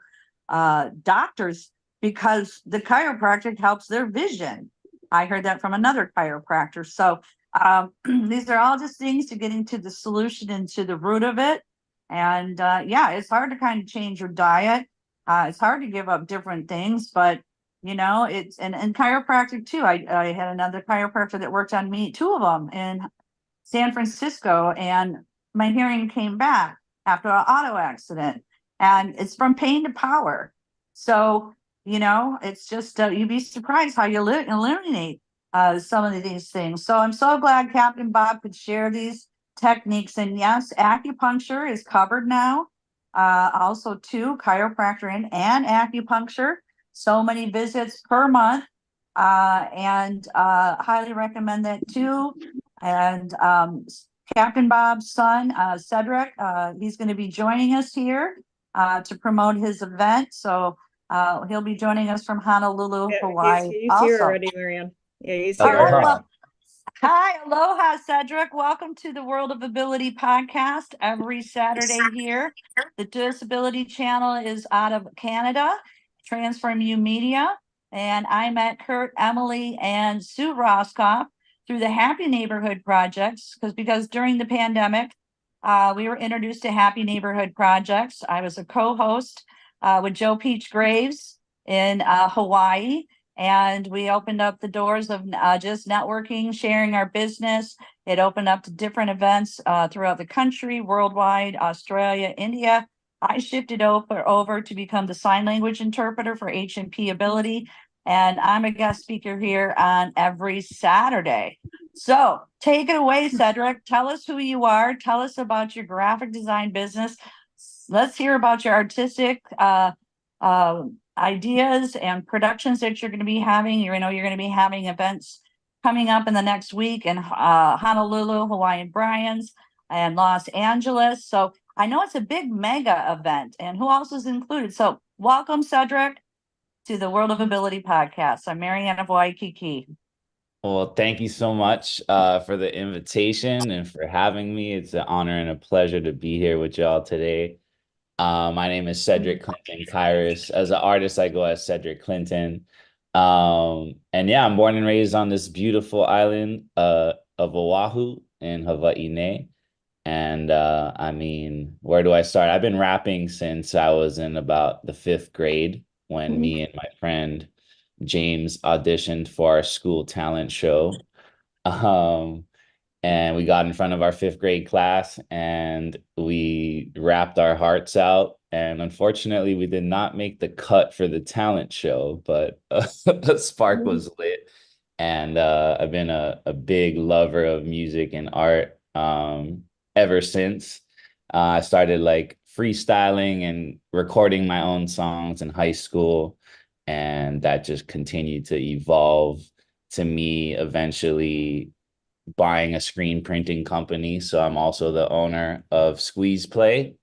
Speaker 1: doctors because the chiropractic helps their vision. I heard that from another chiropractor. So these are all just things to getting to the solution and to the root of it. And yeah, it's hard to kind of change your diet. It's hard to give up different things, but you know, it's and chiropractic too. I had another chiropractor that worked on me, 2 of them in San Francisco, and my hearing came back after an auto accident. And it's from pain to power. So, you know, it's just you'd be surprised how you eliminate some of these things. So I'm so glad Captain Bob could share these techniques. And yes, acupuncture is covered now. Also, too, chiropractor and acupuncture. So many visits per month. And highly recommend that too. And Captain Bob's son, Cedric, he's going to be joining us here to promote his event. So he'll be joining us from Honolulu,
Speaker 3: Yeah,
Speaker 1: Hawaii.
Speaker 3: he's here already, Marianne. Yeah, he's
Speaker 1: Oh,
Speaker 3: here already.
Speaker 1: hi, aloha, Cedric. Welcome to the World of Ability podcast every Saturday here. The Disability Channel is out of Canada, Transform You Media. And I met Kurt, Emily, and Sue Roscoff through the Happy Neighborhood Projects because during the pandemic, we were introduced to Happy Neighborhood Projects. I was a co-host with Joe Peach Graves in Hawaii. And we opened up the doors of just networking, sharing our business. It opened up to different events throughout the country, worldwide, Australia, India. I shifted over to become the sign language interpreter for H&P Ability. And I'm a guest speaker here on every Saturday. So take it away, Cedric. Tell us who you are. Tell us about your graphic design business. Let's hear about your artistic ideas and productions that you're going to be having. You're going to be having events coming up in the next week in Honolulu, Hawaiian Brian's, and Los Angeles. So I know it's a big mega event, and who else is included? So welcome, Cedric, to the World of Ability podcast. I'm Marianne of Waikiki.
Speaker 7: Well, thank you so much for the invitation and for having me. It's an honor and a pleasure to be here with y'all today. My name is Cedric Clinton Kairos. As an artist, I go as Cedric Clinton. And yeah, I'm born and raised on this beautiful island of Oahu in Hawaii. And I mean, where do I start? I've been rapping since I was in about the 5th grade when me and my friend James auditioned for our school talent show. And we got in front of our 5th grade class and we rapped our hearts out. And unfortunately, we did not make the cut for the talent show, but the spark was lit. And I've been a big lover of music and art ever since. I started like freestyling and recording my own songs in high school. And that just continued to evolve to me eventually buying a screen printing company. So I'm also the owner of Squeeze Play,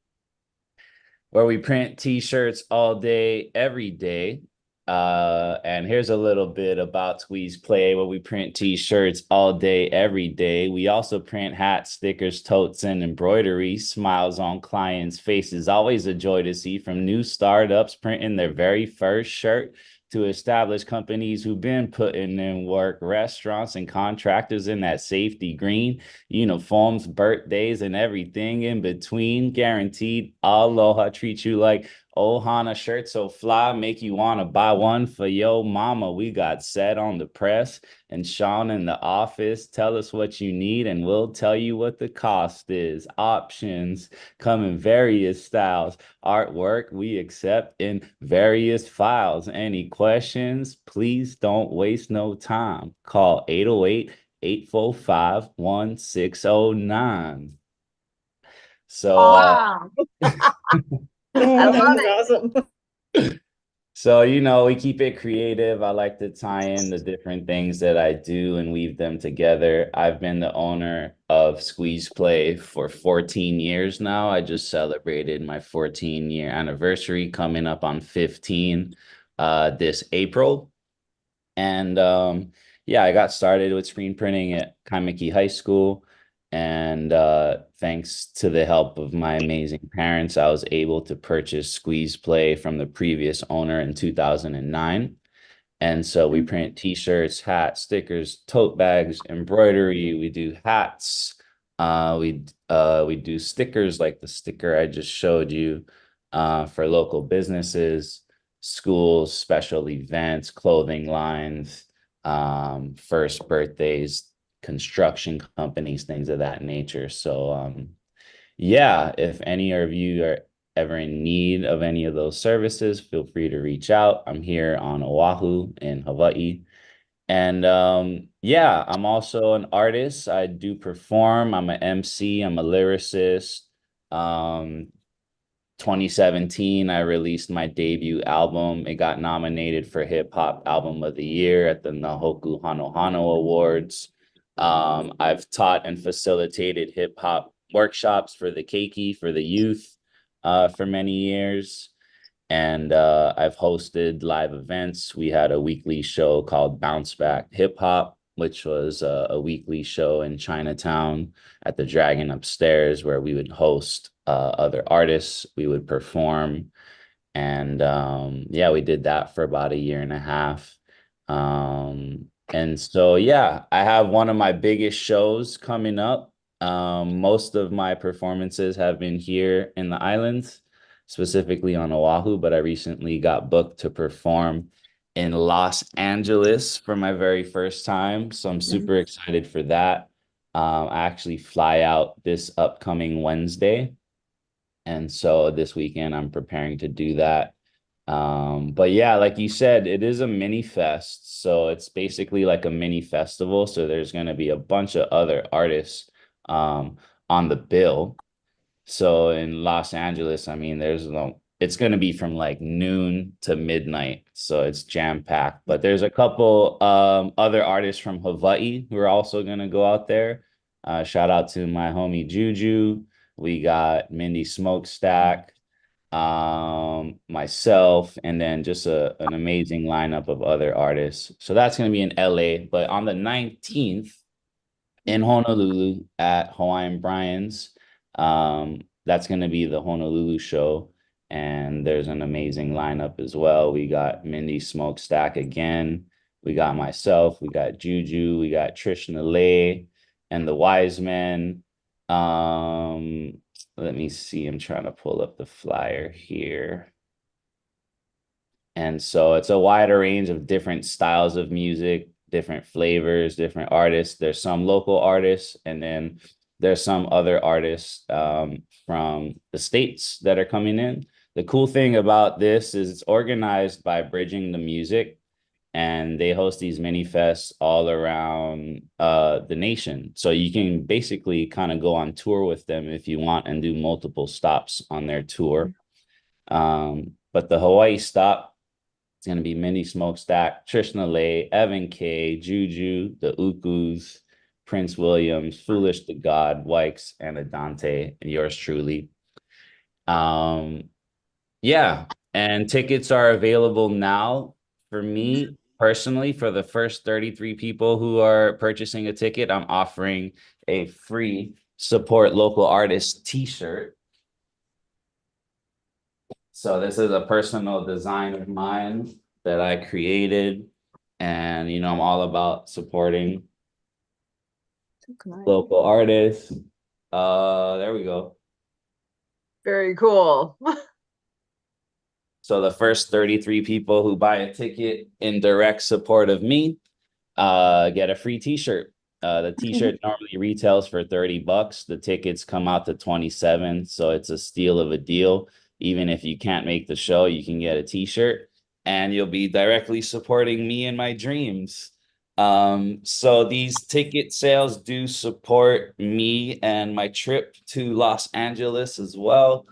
Speaker 7: where we print t-shirts all day, every day. And here's a little bit about Squeeze Play, where we print t-shirts all day, every day. We also print hats, stickers, totes, and embroidery. Smiles on clients' faces, always a joy to see, from new startups printing their very first shirt to established companies who've been putting in work, restaurants and contractors in that safety green, uniforms, birthdays, and everything in between. Guaranteed aloha, treat you like Ohana, shirt so fly, make you want to buy one for yo mama. We got Seth on the press and Sean in the office. Tell us what you need and we'll tell you what the cost is. Options come in various styles. Artwork we accept in various files. Any questions? Please don't waste no time. Call 808-845-1609. So
Speaker 2: Wow. I love it.
Speaker 3: Awesome.
Speaker 7: So, we keep it creative. I like to tie in the different things that I do and weave them together. I've been the owner of Squeeze Play for 14 years now. I just celebrated my 14-year anniversary coming up on 15 this April. And yeah, I got started with screen printing at Kaimiki High School. And thanks to the help of my amazing parents, I was able to purchase Squeeze Play from the previous owner in 2009. And so we print t-shirts, hats, stickers, tote bags, embroidery. We do hats. We do stickers like the sticker I just showed you for local businesses, schools, special events, clothing lines, first birthdays, construction companies, things of that nature. So yeah, if any of you are ever in need of any of those services, feel free to reach out. I'm here on Oahu in Hawaii. And yeah, I'm also an artist. I do perform. I'm an MC. I'm a lyricist. 2017, I released my debut album. It got nominated for Hip Hop Album of the Year at the Nahoku Hano Hano Awards. I've taught and facilitated hip hop workshops for the Keiki, for the youth, for many years. And I've hosted live events. We had a weekly show called Bounce Back Hip Hop, which was a weekly show in Chinatown at the Dragon upstairs, where we would host other artists. We would perform. And yeah, we did that for about a year and a half. And so, yeah, I have one of my biggest shows coming up. Most of my performances have been here in the islands, specifically on Oahu, but I recently got booked to perform in Los Angeles for my very first time. So I'm super excited for that. I actually fly out this upcoming Wednesday. And so this weekend I'm preparing to do that. But yeah, like you said, it is a mini fest. So it's basically like a mini festival. So there's going to be a bunch of other artists on the bill. So in Los Angeles, I mean, there's it's going to be from like noon to midnight, so it's jam packed. But there's a couple other artists from Hawaii who are also going to go out there. Shout out to my homie Juju. We got Mindy Smokestack, myself, and then just an amazing lineup of other artists. So that's going to be in LA. But on the 19th in Honolulu at Hawaiian Brian's, that's going to be the Honolulu show. And there's an amazing lineup as well. We got Mindy Smokestack again. We got myself. We got Juju. We got Trishna Lay and the Wise Men. Let me see. I'm trying to pull up the flyer here. And so it's a wider range of different styles of music, different flavors, different artists. There's some local artists, and then there's some other artists from the States that are coming in. The cool thing about this is it's organized by Bridging the Music, and they host these mini fests all around the nation. So you can basically kind of go on tour with them if you want and do multiple stops on their tour. But the Hawaii stop, it's going to be Mindy Smokestack, Trishna Lay, Evan K, Juju, the Ukus, Prince Williams, Foolish to God, Wykes, and Adante, and yours truly. Yeah, and tickets are available now. For me personally, for the first 33 people who are purchasing a ticket, I'm offering a free Support Local Artists t-shirt. So this is a personal design of mine that I created. And, you know, I'm all about supporting local artists. There we go.
Speaker 2: Very cool.
Speaker 7: So the first 33 people who buy a ticket in direct support of me get a free t-shirt. The t-shirt normally retails for $30. The tickets come out to $27, so it's a steal of a deal. Even if you can't make the show, you can get a t-shirt and you'll be directly supporting me in my dreams. So these ticket sales do support me and my trip to Los Angeles as well.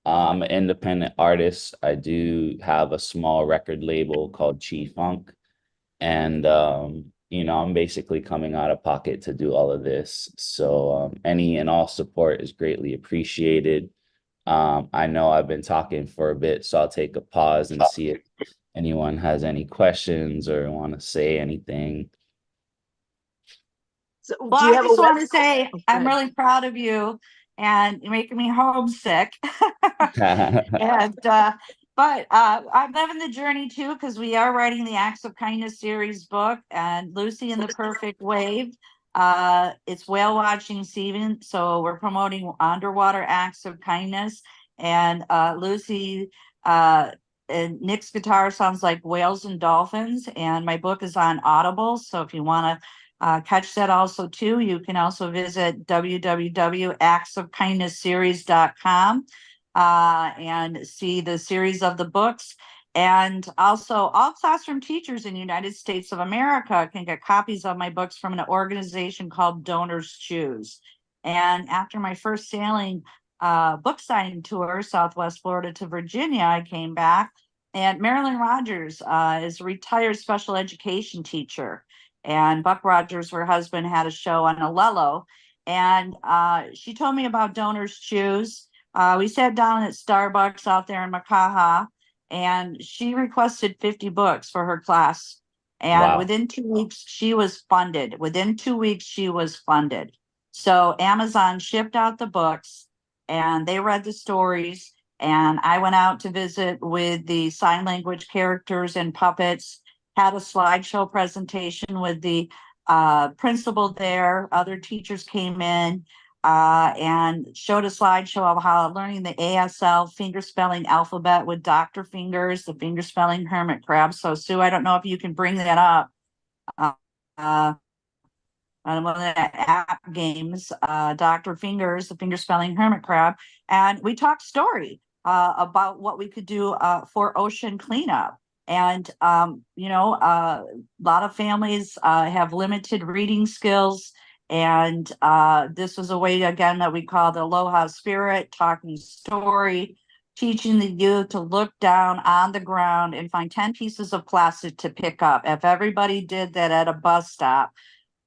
Speaker 7: I'm an independent artist. I do have a small record label called Chi Funk. And, you know, I'm basically coming out of pocket to do all of this. So any and all support is greatly appreciated. I know I've been talking for a bit, so I'll take a pause and see if anyone has any questions or want to say anything.
Speaker 2: So,
Speaker 1: Well,
Speaker 2: do you
Speaker 1: I
Speaker 2: have
Speaker 1: just
Speaker 2: a
Speaker 1: want to
Speaker 2: website?
Speaker 1: say
Speaker 2: Oh, go
Speaker 1: I'm
Speaker 2: ahead.
Speaker 1: really proud of you, and you're making me homesick. And but I'm living the journey too, because we are writing the Acts of Kindness series book, and Lucy in the Perfect Wave. It's whale watching season, so we're promoting underwater acts of kindness. And Lucy and Nick's guitar sounds like whales and dolphins. And my book is on Audible, so if you want to catch that also too, you can also visit www.actsofkindnessseries.com and see the series of the books. And also, all classroom teachers in the United States of America can get copies of my books from an organization called Donors Choose. And after my first sailing book signing tour, Southwest Florida to Virginia, I came back. And Marilyn Rogers is a retired special education teacher. And Buck Rogers, her husband, had a show on Alelo. And she told me about Donors Choose. We sat down at Starbucks out there in Makaha, and she requested 50 books for her class. And
Speaker 7: Wow.
Speaker 1: within 2 weeks, she was funded. Within 2 weeks, she was funded. So Amazon shipped out the books, and they read the stories. And I went out to visit with the sign language characters and puppets, had a slideshow presentation with the principal there. Other teachers came in and showed a slideshow of how learning the ASL finger spelling alphabet with Dr. Fingers, the finger spelling hermit crab. So Sue, I don't know if you can bring that up. On one of the app games, Dr. Fingers, the finger spelling hermit crab. And we talked story about what we could do for ocean cleanup. And, you know, a lot of families have limited reading skills. And this was a way, again, that we call the Aloha Spirit, talking story. teaching the youth to look down on the ground and find 10 pieces of plastic to pick up. If everybody did that at a bus stop,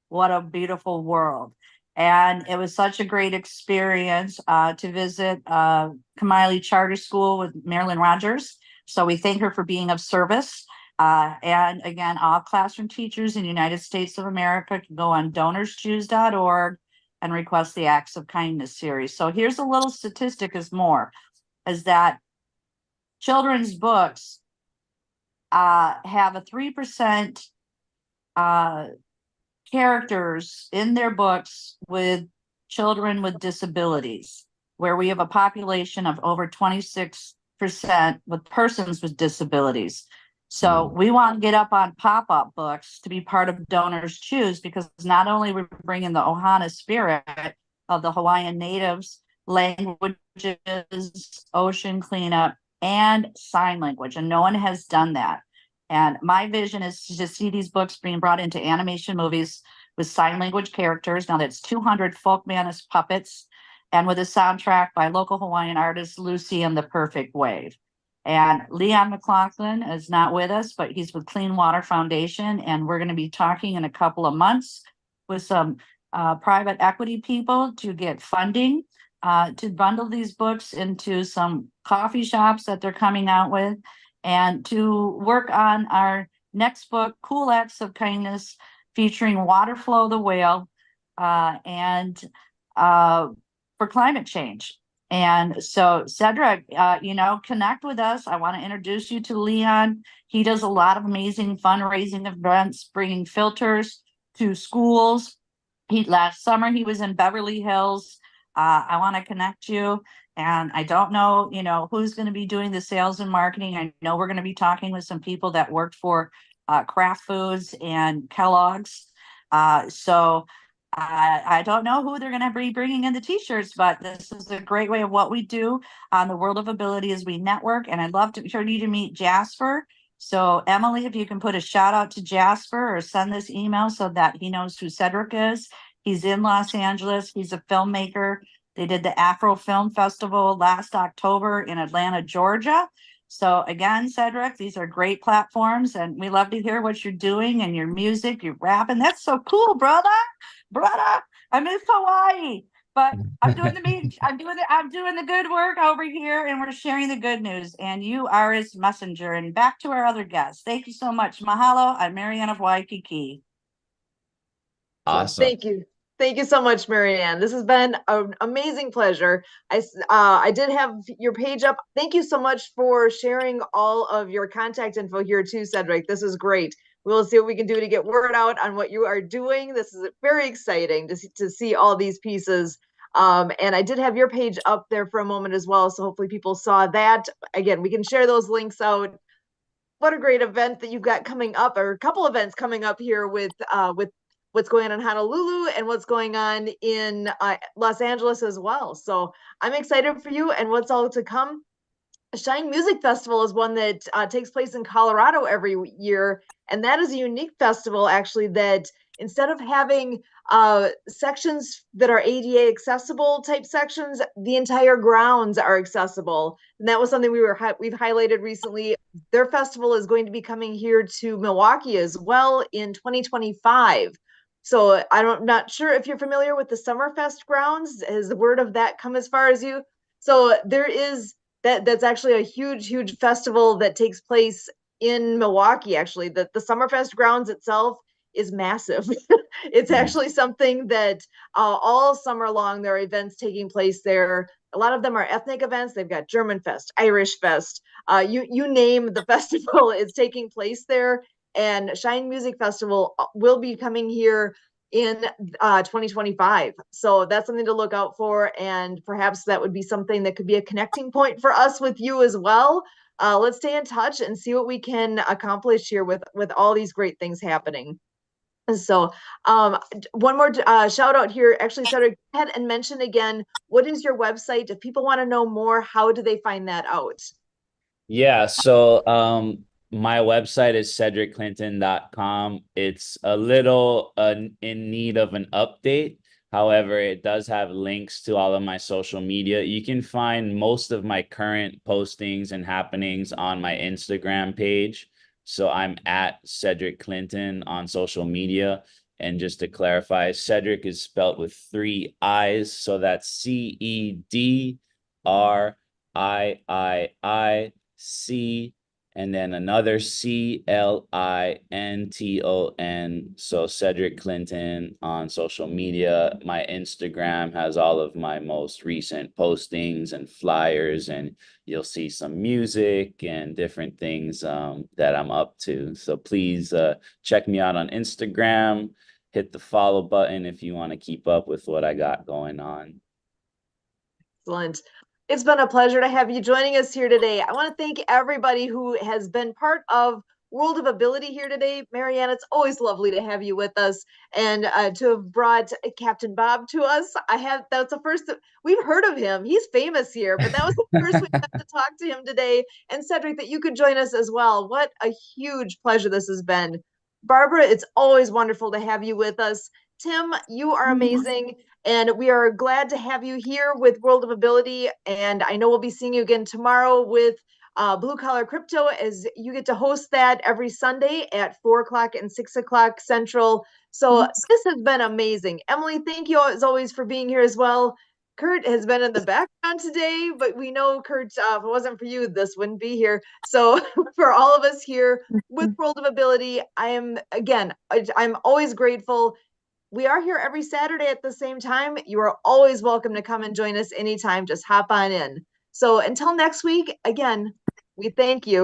Speaker 1: what a beautiful world. And it was such a great experience to visit Kamali Charter School with Marilyn Rogers. So we thank her for being of service. And again, all classroom teachers in the United States of America can go on donorschoose.org and request the Acts of Kindness series. So here's a little statistic is that children's books have a 3% characters in their books with children with disabilities, where we have a population of over 26% with persons with disabilities. So we want to get up on pop-up books to be part of Donors Choose, because not only we're bringing the Ohana spirit of the Hawaiian natives, languages, ocean cleanup, and sign language, and no one has done that. And my vision is to just see these books being brought into animation movies with sign language characters. Now that's 200 Folkmanis puppets, and with a soundtrack by local Hawaiian artist Lucy and the Perfect Wave. And Leon McLaughlin is not with us, but he's with Clean Water Foundation. And we're going to be talking in a couple of months with some private equity people to get funding to bundle these books into some coffee shops that they're coming out with, and to work on our next book, Cool Acts of Kindness, featuring Waterflow the whale and for climate change. And so Cedric, connect with us. I want to introduce you to Leon. He does a lot of amazing fundraising events, bringing filters to schools. Last summer, he was in Beverly Hills. I want to connect you. And I don't know, who's going to be doing the sales and marketing. I know we're going to be talking with some people that worked for Kraft Foods and Kellogg's. So I don't know who they're going to be bringing in the t-shirts, but this is a great way of what we do on the World of Ability as we network. And I'd love to for you to meet Jasper. So Emily, if you can put a shout out to Jasper or send this email so that he knows who Cedric is. He's in Los Angeles. He's a filmmaker. They did the Afro Film Festival last October in Atlanta, Georgia. So again, Cedric, these are great platforms, and we love to hear what you're doing and your music, your rapping. That's so cool, brother. I miss Hawaii, but I'm doing the good work over here, and we're sharing the good news. And you are his messenger. And back to our other guests. Thank you so much. Mahalo. I'm Marianne of Waikiki.
Speaker 7: Awesome.
Speaker 2: Thank you. Thank you so much, Marianne. This has been an amazing pleasure. I did have your page up. Thank you so much for sharing all of your contact info here too, Cedric. This is great. We'll see what we can do to get word out on what you are doing. This is very exciting to see all these pieces. And I did have your page up there for a moment as well. So hopefully people saw that. Again, we can share those links out. What a great event that you've got coming up, or a couple events coming up here with what's going on in Honolulu and what's going on in Los Angeles as well. So I'm excited for you and what's all to come. Shine Music Festival is one that takes place in Colorado every year. And that is a unique festival, actually, that instead of having sections that are ADA accessible type sections, the entire grounds are accessible. And that was something we've highlighted recently. Their festival is going to be coming here to Milwaukee as well in 2025. So I'm not sure if you're familiar with the Summerfest grounds. Has the word of that come as far as you? So there is that's actually a huge festival that takes place in Milwaukee. Actually, the Summerfest grounds itself is massive. It's actually something that all summer long there are events taking place there. A lot of them are ethnic events. They've got German Fest, Irish Fest, you name the festival is taking place there. And Shine Music Festival will be coming here in 2025. So that's something to look out for. And perhaps that would be something that could be a connecting point for us with you as well. Let's stay in touch and see what we can accomplish here with all these great things happening. So one more shout out here. Actually, Cedric, go ahead and mention again, what is your website? If people want to know more, how do they find that out?
Speaker 7: Yeah, so my website is cedricclinton.com. It's a little in need of an update, However, it does have links to all of my social media. You can find most of my current postings and happenings on my Instagram page. So I'm at Cedric Clinton on social media. And just to clarify, Cedric is spelled with 3 I's. So that's CEDRIIIC and then another CLINTON. So Cedric Clinton on social media. My Instagram has all of my most recent postings and flyers, and you'll see some music and different things that I'm up to. So please check me out on Instagram. Hit the follow button if you want to keep up with what I got going on.
Speaker 2: Excellent. It's been a pleasure to have you joining us here today. I want to thank everybody who has been part of World of Ability here today. Marianne, it's always lovely to have you with us, and to have brought Captain Bob to us. That's the first, we've heard of him. He's famous here, but that was the first we got to talk to him today. And Cedric, that you could join us as well. What a huge pleasure this has been. Barbara, it's always wonderful to have you with us. Tim, you are amazing. And we are glad to have you here with World of Ability. And I know we'll be seeing you again tomorrow with Blue Collar Crypto, as you get to host that every Sunday at 4 o'clock and 6 o'clock Central. So this has been amazing. Emily, thank you as always for being here as well. Kurt has been in the background today, but we know, Kurt, if it wasn't for you, this wouldn't be here. So for all of us here with World of Ability, I'm always grateful. We are here every Saturday at the same time. You are always welcome to come and join us anytime. Just hop on in. So until next week, again, we thank you.